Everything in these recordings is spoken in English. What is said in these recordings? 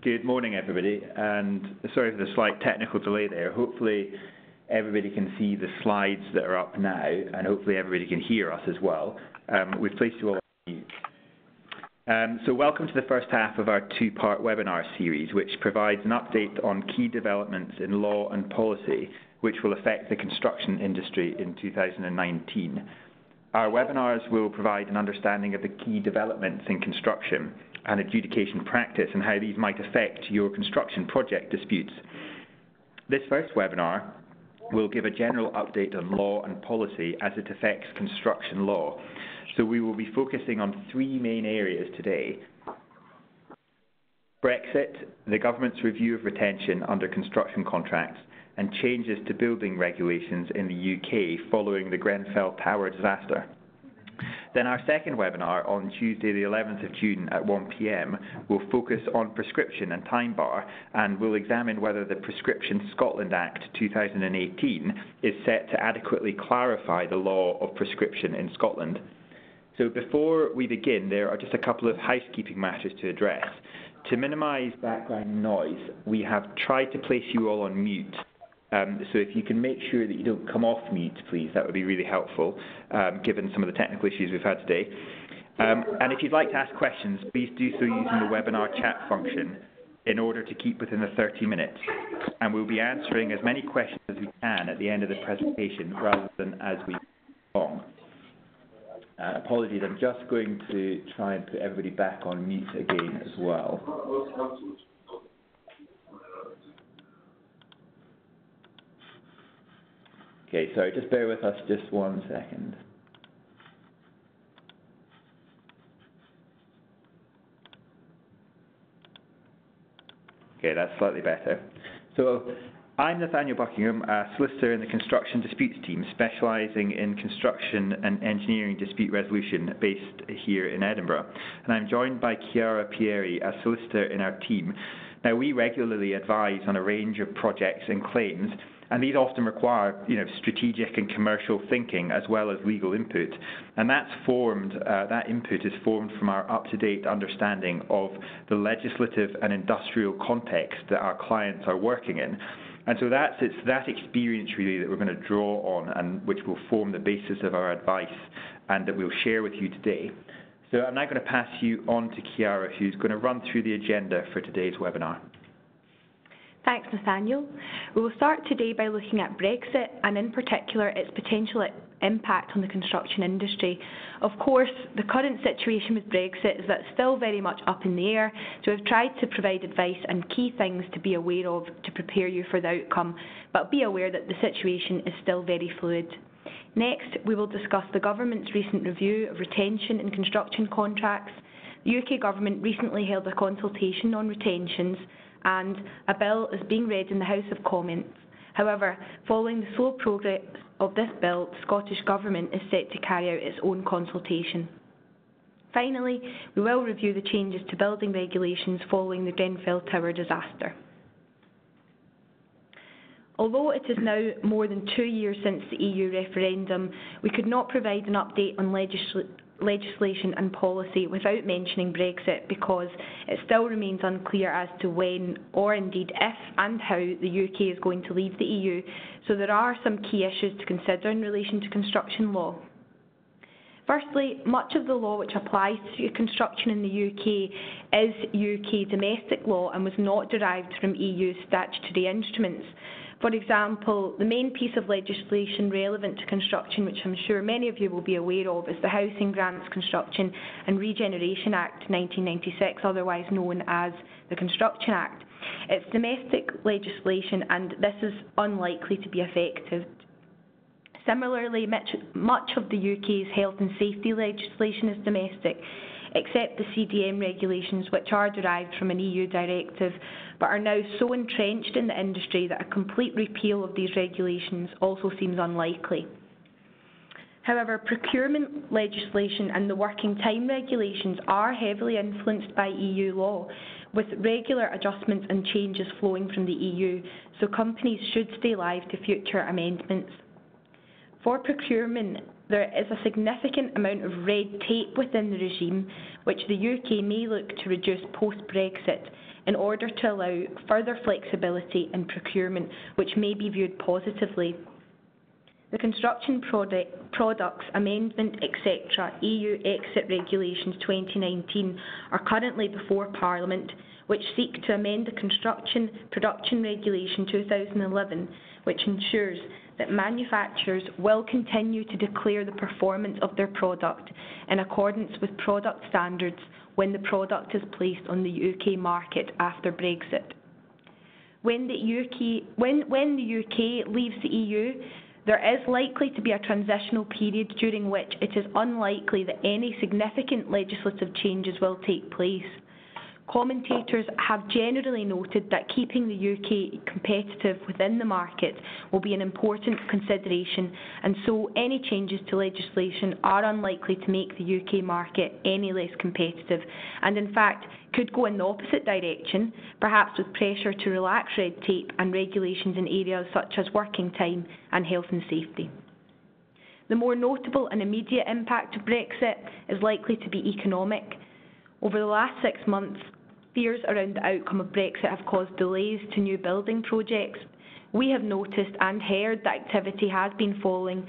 Good morning, everybody, and sorry for the slight technical delay there. Hopefully everybody can see the slides that are up now, and hopefully everybody can hear us as well. We've placed you all on mute. So welcome to the first half of our two-part webinar series, which provides an update on key developments in law and policy which will affect the construction industry in 2019. Our webinars will provide an understanding of the key developments in construction and adjudication practice and how these might affect your construction project disputes. This first webinar will give a general update on law and policy as it affects construction law. So we will be focusing on three main areas today: Brexit, the government's review of retention under construction contracts, and changes to building regulations in the UK following the Grenfell Tower disaster. Then our second webinar on Tuesday the 11th of June at 1 p.m. will focus on prescription and time bar, and will examine whether the Prescription Scotland Act 2018 is set to adequately clarify the law of prescription in Scotland. So before we begin, there are just a couple of housekeeping matters to address. To minimise background noise, we have tried to place you all on mute. So if you can make sure that you don't come off mute, please, that would be really helpful, given some of the technical issues we've had today. And if you'd like to ask questions, please do so using the webinar chat function in order to keep within the 30 minutes. And we'll be answering as many questions as we can at the end of the presentation rather than as we go along. Apologies, I'm just going to try and put everybody back on mute again as well. Okay, sorry, just bear with us just 1 second. Okay, that's slightly better. So I'm Nathaniel Buckingham, a solicitor in the construction disputes team, specialising in construction and engineering dispute resolution based here in Edinburgh. And I'm joined by Chiara, Pieri, a solicitor in our team. Now, we regularly advise on a range of projects and claims, and these often require, strategic and commercial thinking as well as legal input. And that input is formed from our up-to-date understanding of the legislative and industrial context that our clients are working in. And so it's that experience really that we're going to draw on, and which will form the basis of our advice and that we'll share with you today. So I'm now going to pass you on to Chiara, who's going to run through the agenda for today's webinar. Thanks, Nathaniel. We will start today by looking at Brexit and in particular its potential impact on the construction industry. Of course, the current situation with Brexit is that it's still very much up in the air, so we've tried to provide advice and key things to be aware of to prepare you for the outcome, but be aware that the situation is still very fluid. Next, we will discuss the government's recent review of retention in construction contracts. The UK government recently held a consultation on retentions, and a bill is being read in the House of Commons. However, following the slow progress of this bill, the Scottish Government is set to carry out its own consultation. Finally, we will review the changes to building regulations following the Grenfell Tower disaster. Although it is now more than 2 years since the EU referendum, we could not provide an update on legislation and policy without mentioning Brexit, because it still remains unclear as to when, or indeed if and how, the UK is going to leave the EU, so there are some key issues to consider in relation to construction law. Firstly, much of the law which applies to construction in the UK is UK domestic law and was not derived from EU statutory instruments. For example, the main piece of legislation relevant to construction, which I'm sure many of you will be aware of, is the Housing Grants Construction and Regeneration Act 1996, otherwise known as the Construction Act. It's domestic legislation, and this is unlikely to be effective. Similarly, much of the UK's health and safety legislation is domestic, except the CDM regulations, which are derived from an EU directive, but are now so entrenched in the industry that a complete repeal of these regulations also seems unlikely. However, procurement legislation and the working time regulations are heavily influenced by EU law, with regular adjustments and changes flowing from the EU, so companies should stay live to future amendments. For procurement, there is a significant amount of red tape within the regime, which the UK may look to reduce post-Brexit in order to allow further flexibility in procurement, which may be viewed positively. The Construction Products Amendment, etc. EU Exit Regulations 2019 are currently before Parliament, which seek to amend the Construction Production Regulation 2011, which ensures that manufacturers will continue to declare the performance of their product in accordance with product standards when the product is placed on the UK market after Brexit. When the UK leaves the EU, there is likely to be a transitional period during which it is unlikely that any significant legislative changes will take place. Commentators have generally noted that keeping the UK competitive within the market will be an important consideration, and so any changes to legislation are unlikely to make the UK market any less competitive, and in fact could go in the opposite direction, perhaps with pressure to relax red tape and regulations in areas such as working time and health and safety. The more notable and immediate impact of Brexit is likely to be economic. Over the last 6 months, fears around the outcome of Brexit have caused delays to new building projects. We have noticed and heard that activity has been falling,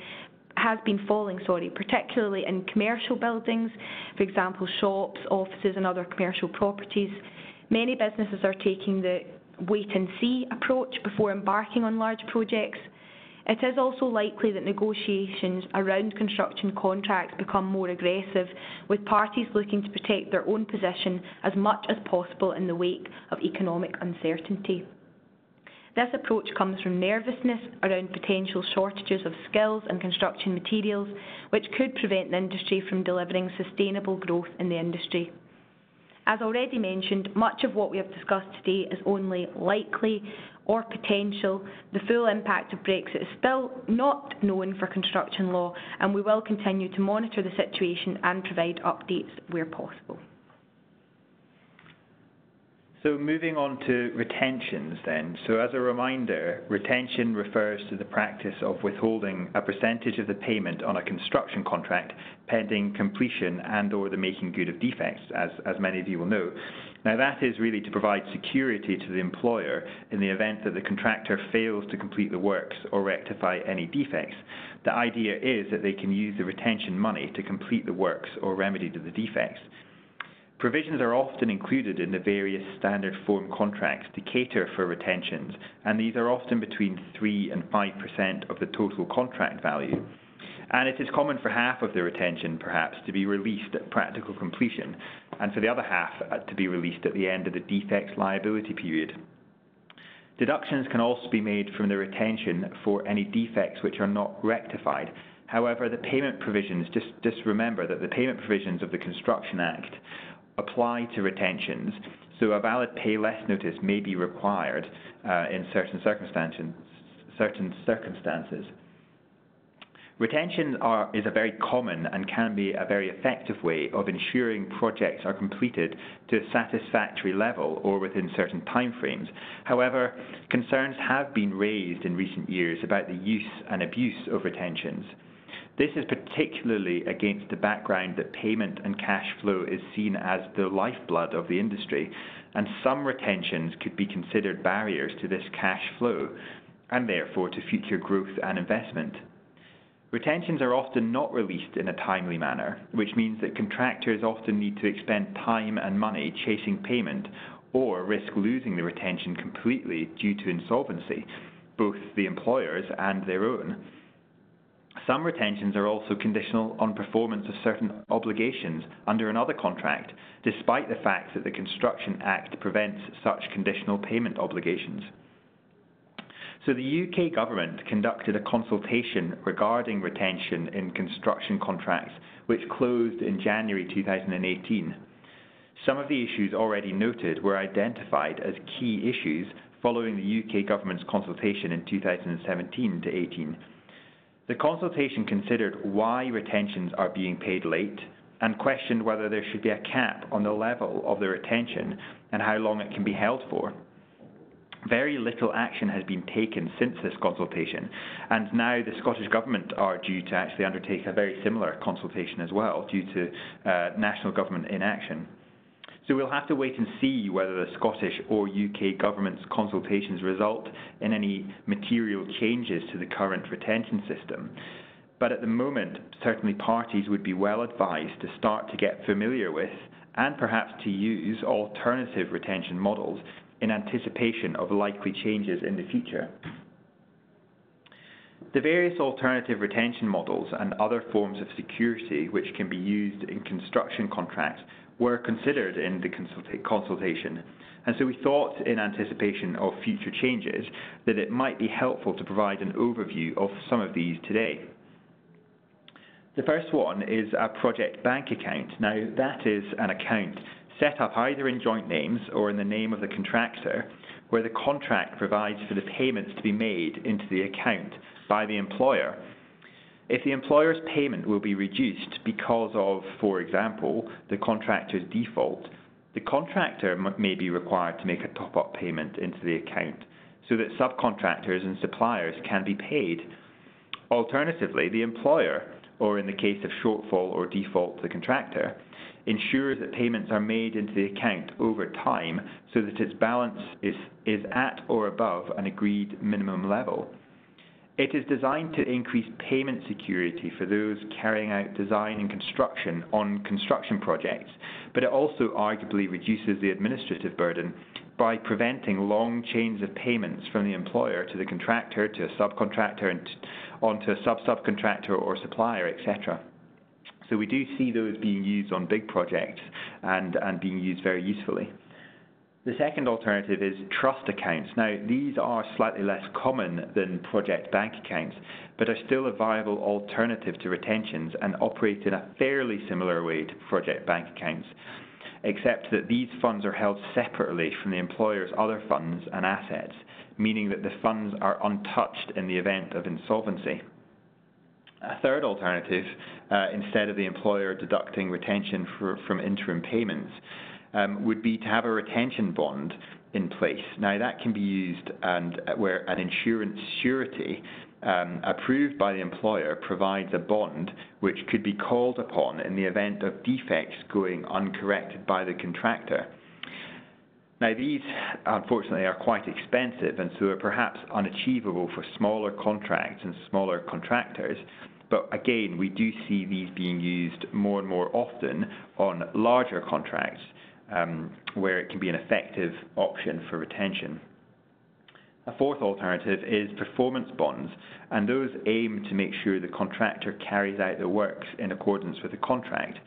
particularly in commercial buildings, for example shops, offices and other commercial properties. Many businesses are taking the wait-and-see approach before embarking on large projects. It is also likely that negotiations around construction contracts become more aggressive, with parties looking to protect their own position as much as possible in the wake of economic uncertainty. This approach comes from nervousness around potential shortages of skills and construction materials, which could prevent the industry from delivering sustainable growth in the industry. As already mentioned, much of what we have discussed today is only likely or potential. The full impact of Brexit is still not known for construction law, and we will continue to monitor the situation and provide updates where possible. So moving on to retentions then. So as a reminder, retention refers to the practice of withholding a percentage of the payment on a construction contract pending completion and or the making good of defects, as many of you will know. Now that is really to provide security to the employer in the event that the contractor fails to complete the works or rectify any defects. The idea is that they can use the retention money to complete the works or remedy the defects. Provisions are often included in the various standard form contracts to cater for retentions, and these are often between 3 and 5% of the total contract value. And it is common for half of the retention, perhaps, to be released at practical completion, and for the other half to be released at the end of the defects liability period. Deductions can also be made from the retention for any defects which are not rectified. However, the payment provisions, just remember that the payment provisions of the Construction Act apply to retentions, so a valid pay less notice may be required in certain circumstances. Retention is a very common and can be a very effective way of ensuring projects are completed to a satisfactory level or within certain timeframes. However, concerns have been raised in recent years about the use and abuse of retentions. This is particularly against the background that payment and cash flow is seen as the lifeblood of the industry, and some retentions could be considered barriers to this cash flow, and therefore to future growth and investment. Retentions are often not released in a timely manner, which means that contractors often need to expend time and money chasing payment, or risk losing the retention completely due to insolvency, both the employers and their own. Some retentions are also conditional on performance of certain obligations under another contract, despite the fact that the Construction Act prevents such conditional payment obligations. So the UK government conducted a consultation regarding retention in construction contracts, which closed in January 2018. Some of the issues already noted were identified as key issues following the UK government's consultation in 2017-18. The consultation considered why retentions are being paid late and questioned whether there should be a cap on the level of the retention and how long it can be held for. Very little action has been taken since this consultation, and now the Scottish Government are due to actually undertake a very similar consultation as well, due to national government inaction. So we'll have to wait and see whether the Scottish or UK government's consultations result in any material changes to the current retention system. But at the moment, certainly parties would be well advised to start to get familiar with and perhaps to use alternative retention models in anticipation of likely changes in the future. The various alternative retention models and other forms of security which can be used in construction contracts were considered in the consultation, and so we thought, in anticipation of future changes, that it might be helpful to provide an overview of some of these today. The first one is a project bank account. Now, that is an account set up either in joint names or in the name of the contractor, where the contract provides for the payments to be made into the account by the employer. If the employer's payment will be reduced because of, for example, the contractor's default, the contractor may be required to make a top-up payment into the account so that subcontractors and suppliers can be paid. Alternatively, the employer, or in the case of shortfall or default to the contractor, ensures that payments are made into the account over time so that its balance is at or above an agreed minimum level. It is designed to increase payment security for those carrying out design and construction on construction projects, but it also arguably reduces the administrative burden by preventing long chains of payments from the employer to the contractor, to a subcontractor, and onto a subcontractor or supplier, etc. So we do see those being used on big projects and being used very usefully. The second alternative is trust accounts. Now, these are slightly less common than project bank accounts, but are still a viable alternative to retentions and operate in a fairly similar way to project bank accounts, except that these funds are held separately from the employer's other funds and assets, meaning that the funds are untouched in the event of insolvency. A third alternative, instead of the employer deducting retention from interim payments, would be to have a retention bond in place. Now, that can be used where an insurance surety approved by the employer provides a bond which could be called upon in the event of defects going uncorrected by the contractor. Now, these, unfortunately, are quite expensive and so are perhaps unachievable for smaller contracts and smaller contractors. But again, we do see these being used more and more often on larger contracts where it can be an effective option for retention. A fourth alternative is performance bonds, and those aim to make sure the contractor carries out the works in accordance with the contract.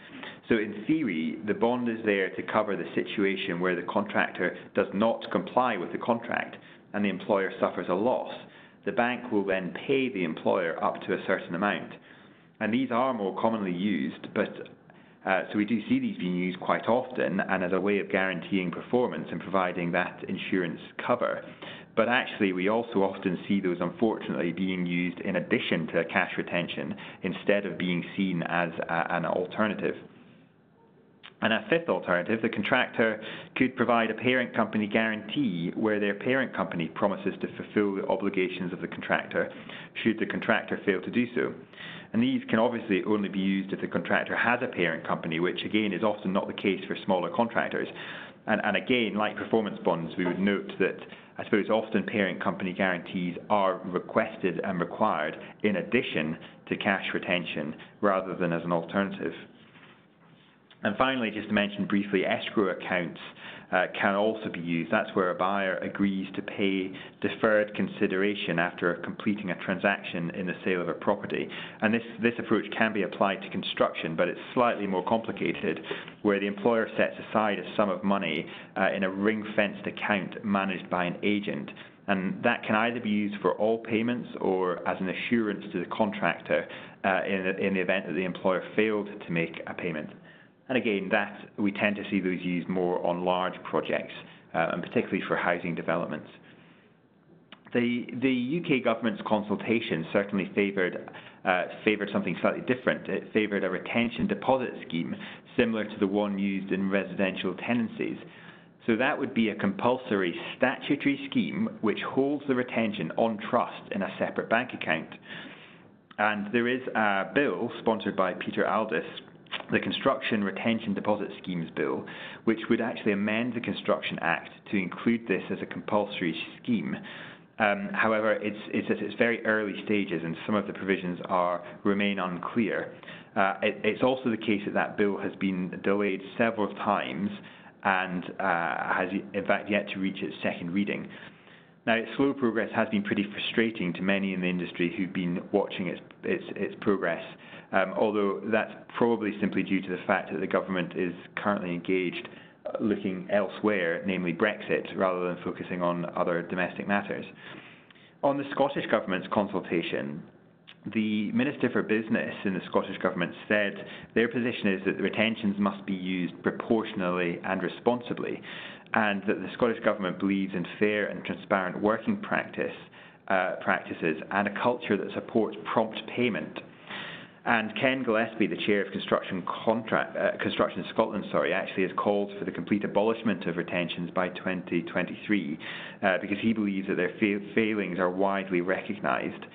So in theory, the bond is there to cover the situation where the contractor does not comply with the contract and the employer suffers a loss. The bank will then pay the employer up to a certain amount. And these are more commonly used, but so we do see these being used quite often and as a way of guaranteeing performance and providing that insurance cover. But actually, we also often see those, unfortunately, being used in addition to a cash retention instead of being seen as an alternative. And a fifth alternative, the contractor could provide a parent company guarantee where their parent company promises to fulfill the obligations of the contractor should the contractor fail to do so. And these can obviously only be used if the contractor has a parent company, which again is often not the case for smaller contractors. And again, like performance bonds, we would note that I suppose often parent company guarantees are requested and required in addition to cash retention rather than as an alternative. And finally, just to mention briefly, escrow accounts can also be used. That's where a buyer agrees to pay deferred consideration after completing a transaction in the sale of a property. And this approach can be applied to construction, but it's slightly more complicated, where the employer sets aside a sum of money in a ring-fenced account managed by an agent. And that can either be used for all payments or as an assurance to the contractor in the event that the employer failed to make a payment. And again, that we tend to see those used more on large projects, and particularly for housing developments. The UK government's consultation certainly favoured something slightly different. It favoured a retention deposit scheme similar to the one used in residential tenancies. So that would be a compulsory statutory scheme which holds the retention on trust in a separate bank account. And there is a bill sponsored by Peter Aldous, the Construction Retention Deposit Schemes Bill, which would actually amend the Construction Act to include this as a compulsory scheme. However, it's at its very early stages, and some of the provisions remain unclear. It's also the case that bill has been delayed several times and has in fact yet to reach its second reading. Now, its slow progress has been pretty frustrating to many in the industry who've been watching its progress, although that's probably simply due to the fact that the government is currently engaged looking elsewhere, namely Brexit, rather than focusing on other domestic matters. On the Scottish Government's consultation, the Minister for Business in the Scottish Government said their position is that the retentions must be used proportionally and responsibly, and that the Scottish Government believes in fair and transparent working practices and a culture that supports prompt payment. And Ken Gillespie, the chair of Construction Scotland, actually has called for the complete abolishment of retentions by 2023 because he believes that their failings are widely recognised,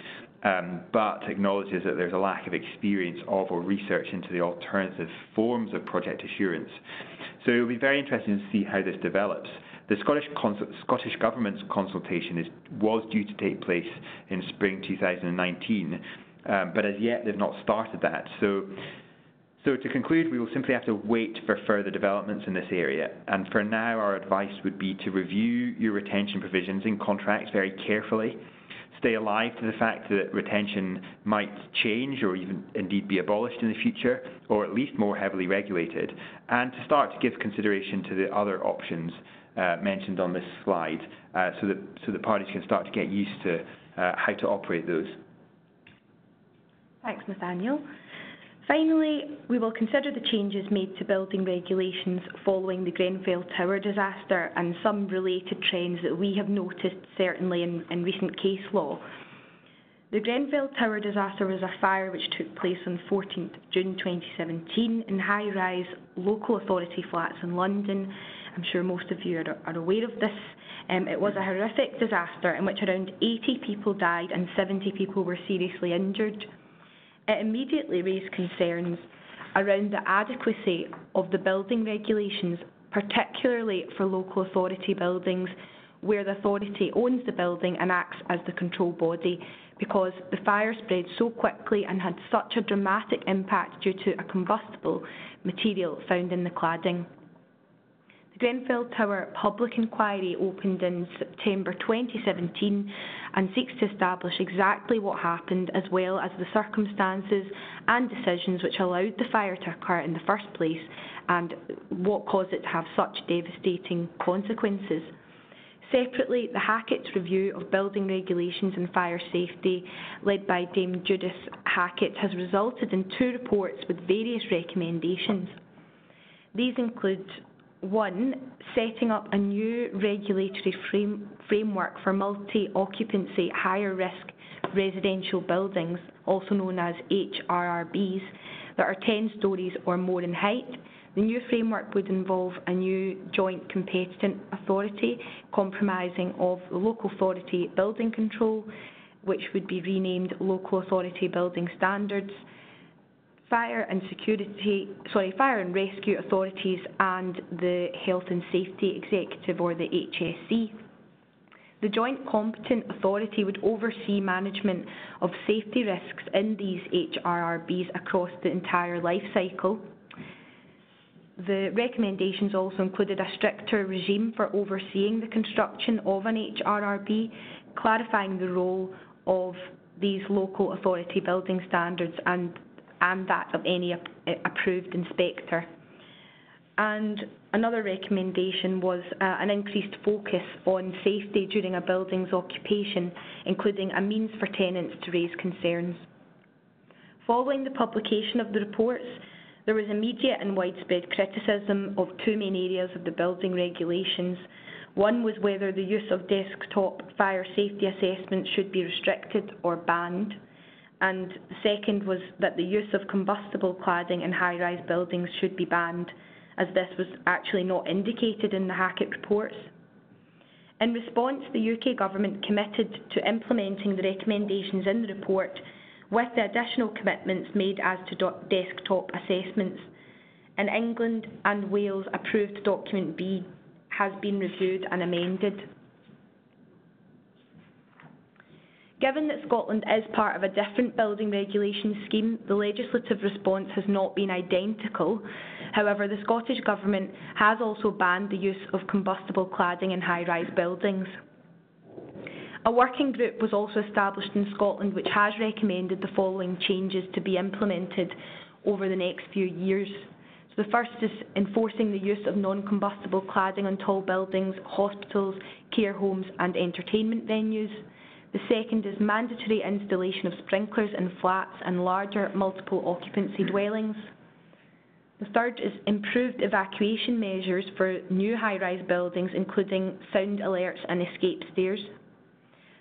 but acknowledges that there's a lack of experience of or research into the alternative forms of project assurance. So it will be very interesting to see how this develops. The Scottish Government's consultation was due to take place in spring 2019, but as yet they've not started that. So to conclude, we will simply have to wait for further developments in this area. And for now, our advice would be to review your retention provisions in contracts very carefully, stay alive to the fact that retention might change or even indeed be abolished in the future, or at least more heavily regulated, and to start to give consideration to the other options mentioned on this slide, so that parties can start to get used to how to operate those. Thanks, Nathaniel. Finally, we will consider the changes made to building regulations following the Grenfell Tower disaster and some related trends that we have noticed, certainly in recent case law. The Grenfell Tower disaster was a fire which took place on 14th June 2017 in high-rise local authority flats in London. I'm sure most of you are aware of this. It was a horrific disaster in which around 80 people died and 70 people were seriously injured. It immediately raised concerns around the adequacy of the building regulations, particularly for local authority buildings, where the authority owns the building and acts as the control body, because the fire spread so quickly and had such a dramatic impact due to a combustible material found in the cladding. The Grenfell Tower public inquiry opened in September 2017 and seeks to establish exactly what happened, as well as the circumstances and decisions which allowed the fire to occur in the first place and what caused it to have such devastating consequences. Separately, the Hackett's Review of Building Regulations and Fire Safety, led by Dame Judith Hackett, has resulted in 2 reports with various recommendations. These include 1. Setting up a new regulatory framework for multi-occupancy, higher-risk residential buildings, also known as HRRBs, that are 10 stories or more in height. The new framework would involve a new joint competent authority comprising of the Local Authority Building Control, which would be renamed Local Authority Building Standards, Fire and Rescue Authorities, and the Health and Safety Executive, or the HSE. The Joint Competent Authority would oversee management of safety risks in these HRRBs across the entire life cycle. The recommendations also included a stricter regime for overseeing the construction of an HRRB, clarifying the role of these local authority building standards and that of any approved inspector. And another recommendation was an increased focus on safety during a building's occupation, including a means for tenants to raise concerns. Following the publication of the reports, there was immediate and widespread criticism of 2 main areas of the building regulations. One was whether the use of desktop fire safety assessments should be restricted or banned, and the second was that the use of combustible cladding in high-rise buildings should be banned, as this was actually not indicated in the Hackett reports. In response, the UK Government committed to implementing the recommendations in the report, with the additional commitments made as to desktop assessments. In England and Wales, approved Document B has been reviewed and amended. Given that Scotland is part of a different building regulation scheme, the legislative response has not been identical. However, the Scottish Government has also banned the use of combustible cladding in high-rise buildings. A working group was also established in Scotland which has recommended the following changes to be implemented over the next few years. So the first is enforcing the use of non-combustible cladding on tall buildings, hospitals, care homes and entertainment venues. The second is mandatory installation of sprinklers in flats and larger multiple occupancy dwellings. The third is improved evacuation measures for new high-rise buildings, including sound alerts and escape stairs.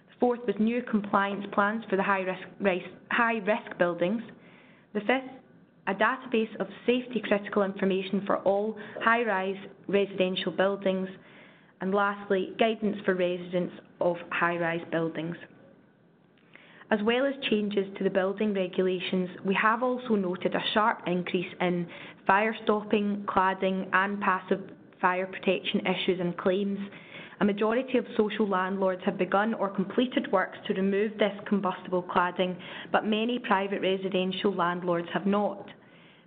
The fourth was new compliance plans for the high-risk buildings. The fifth, a database of safety critical information for all high-rise residential buildings. And lastly, guidance for residents of high-rise buildings. As well as changes to the building regulations, we have also noted a sharp increase in fire stopping, cladding and passive fire protection issues and claims. A majority of social landlords have begun or completed works to remove this combustible cladding, but many private residential landlords have not.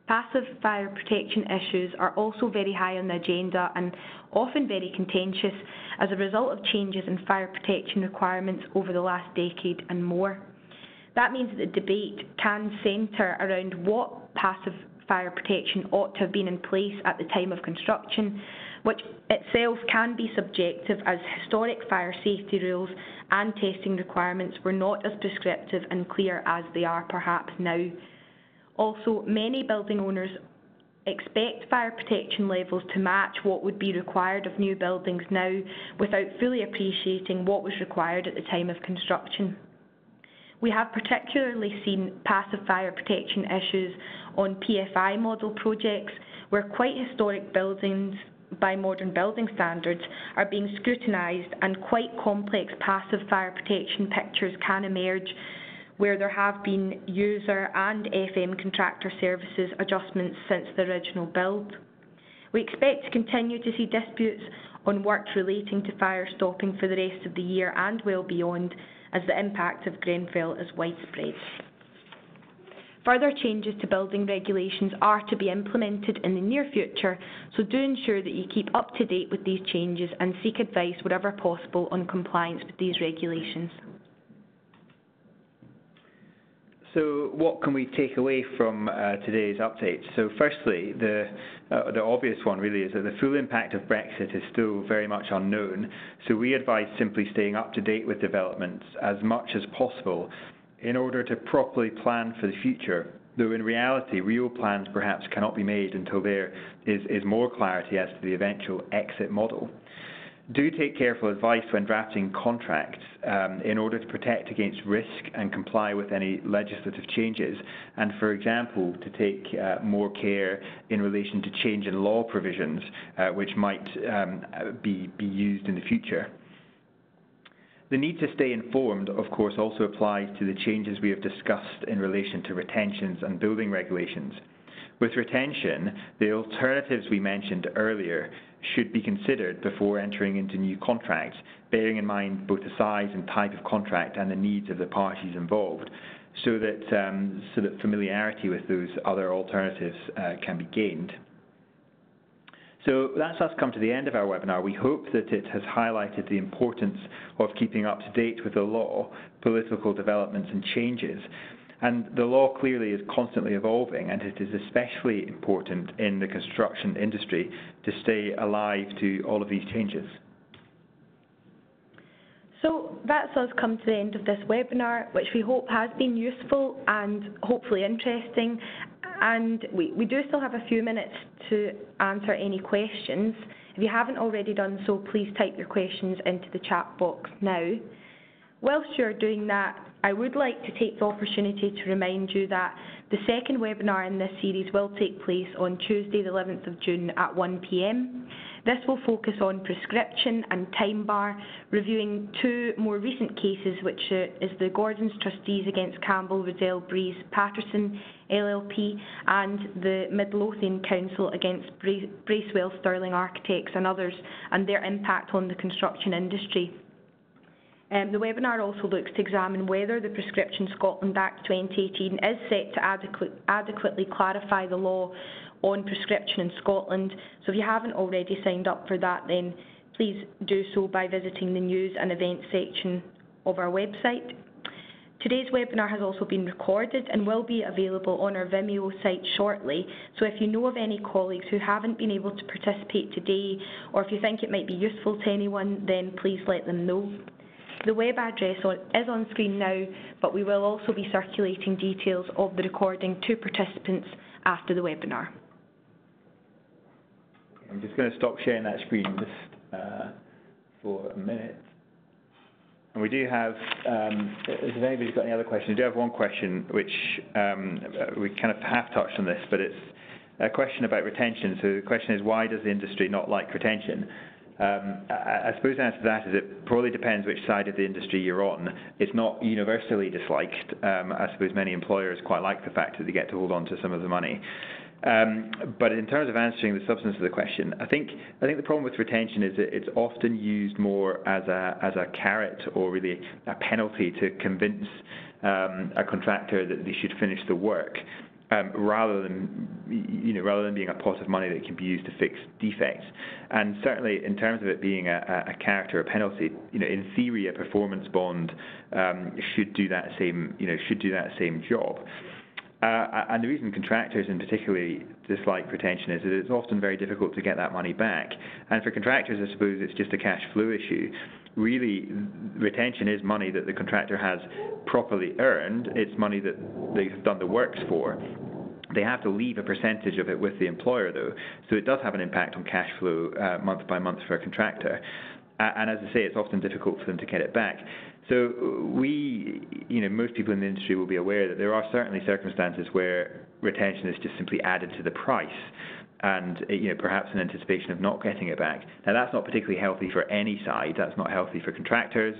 Passive fire protection issues are also very high on the agenda and often very contentious as a result of changes in fire protection requirements over the last decade and more. That means that the debate can centre around what passive fire protection ought to have been in place at the time of construction, which itself can be subjective as historic fire safety rules and testing requirements were not as prescriptive and clear as they are perhaps now. Also, many building owners expect fire protection levels to match what would be required of new buildings now without fully appreciating what was required at the time of construction. We have particularly seen passive fire protection issues on PFI model projects where quite historic buildings by modern building standards are being scrutinised and quite complex passive fire protection pictures can emerge where there have been user and FM contractor services adjustments since the original build. We expect to continue to see disputes on work relating to fire stopping for the rest of the year and well beyond, as the impact of Grenfell is widespread. Further changes to building regulations are to be implemented in the near future, so do ensure that you keep up to date with these changes and seek advice wherever possible on compliance with these regulations. So what can we take away from today's update? So firstly, the obvious one really is that the full impact of Brexit is still very much unknown, so we advise simply staying up to date with developments as much as possible in order to properly plan for the future, though in reality real plans perhaps cannot be made until there is more clarity as to the eventual exit model. Do take careful advice when drafting contracts in order to protect against risk and comply with any legislative changes, and for example to take more care in relation to change in law provisions which might be used in the future. The need to stay informed, of course, also applies to the changes we have discussed in relation to retentions and building regulations. With retention, the alternatives we mentioned earlier should be considered before entering into new contracts, bearing in mind both the size and type of contract and the needs of the parties involved, so that familiarity with those other alternatives can be gained. So that's us come to the end of our webinar. We hope that it has highlighted the importance of keeping up to date with the law, political developments and changes. And the law clearly is constantly evolving, and it is especially important in the construction industry to stay alive to all of these changes. So that's us come to the end of this webinar, which we hope has been useful and hopefully interesting. And we do still have a few minutes to answer any questions. If you haven't already done so, please type your questions into the chat box now. Whilst you're doing that, I would like to take the opportunity to remind you that the second webinar in this series will take place on Tuesday the 11th of June at 1 p.m. This will focus on prescription and time bar, reviewing two more recent cases, which is the Gordon's Trustees against Campbell, Riddell, Breeze, Patterson, LLP, and the Midlothian Council against Bracewell, Stirling Architects and others, and their impact on the construction industry. The webinar also looks to examine whether the Prescription Scotland Act 2018 is set to adequately clarify the law on prescription in Scotland. So if you haven't already signed up for that, then please do so by visiting the news and events section of our website. Today's webinar has also been recorded and will be available on our Vimeo site shortly, so if you know of any colleagues who haven't been able to participate today, or if you think it might be useful to anyone, then please let them know. The web address is on screen now, but we will also be circulating details of the recording to participants after the webinar. I'm just going to stop sharing that screen just for a minute. And we do have, if anybody's got any other questions, we do have one question which we kind of half touched on this, but it's a question about retention. So the question is, why does the industry not like retention? I suppose the answer to that is it probably depends which side of the industry you're on. It's not universally disliked. I suppose many employers quite like the fact that they get to hold on to some of the money. But in terms of answering the substance of the question, I think the problem with retention is that it's often used more as a carrot or really a penalty to convince a contractor that they should finish the work. Rather than being a pot of money that can be used to fix defects. And certainly, in terms of it being a character, a penalty, in theory, a performance bond should do that same job. And the reason contractors, in particularly, dislike retention is that it's often very difficult to get that money back. And for contractors, I suppose it's just a cash flow issue. Really, retention is money that the contractor has properly earned. It's money that they've done the works for. They have to leave a percentage of it with the employer, though, so it does have an impact on cash flow month by month for a contractor. And as I say, it's often difficult for them to get it back. So most people in the industry will be aware that there are certainly circumstances where retention is just simply added to the price, and perhaps in anticipation of not getting it back. Now that's not particularly healthy for any side. That's not healthy for contractors,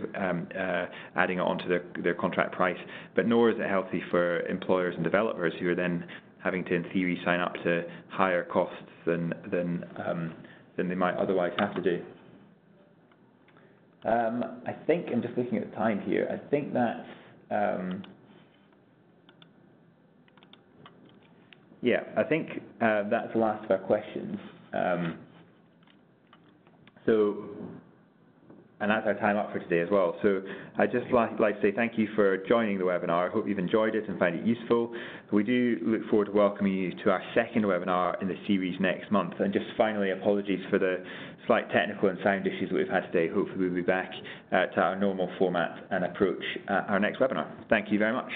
adding it onto their contract price, but nor is it healthy for employers and developers who are then having to, in theory, sign up to higher costs than they might otherwise have to do. I think, I'm just looking at the time here, I think that's that's the last of our questions. And that's our time up for today as well. So I'd just like to say thank you for joining the webinar. I hope you've enjoyed it and found it useful. We do look forward to welcoming you to our second webinar in the series next month. And just finally, apologies for the slight technical and sound issues that we've had today. Hopefully we'll be back to our normal format and approach at our next webinar. Thank you very much.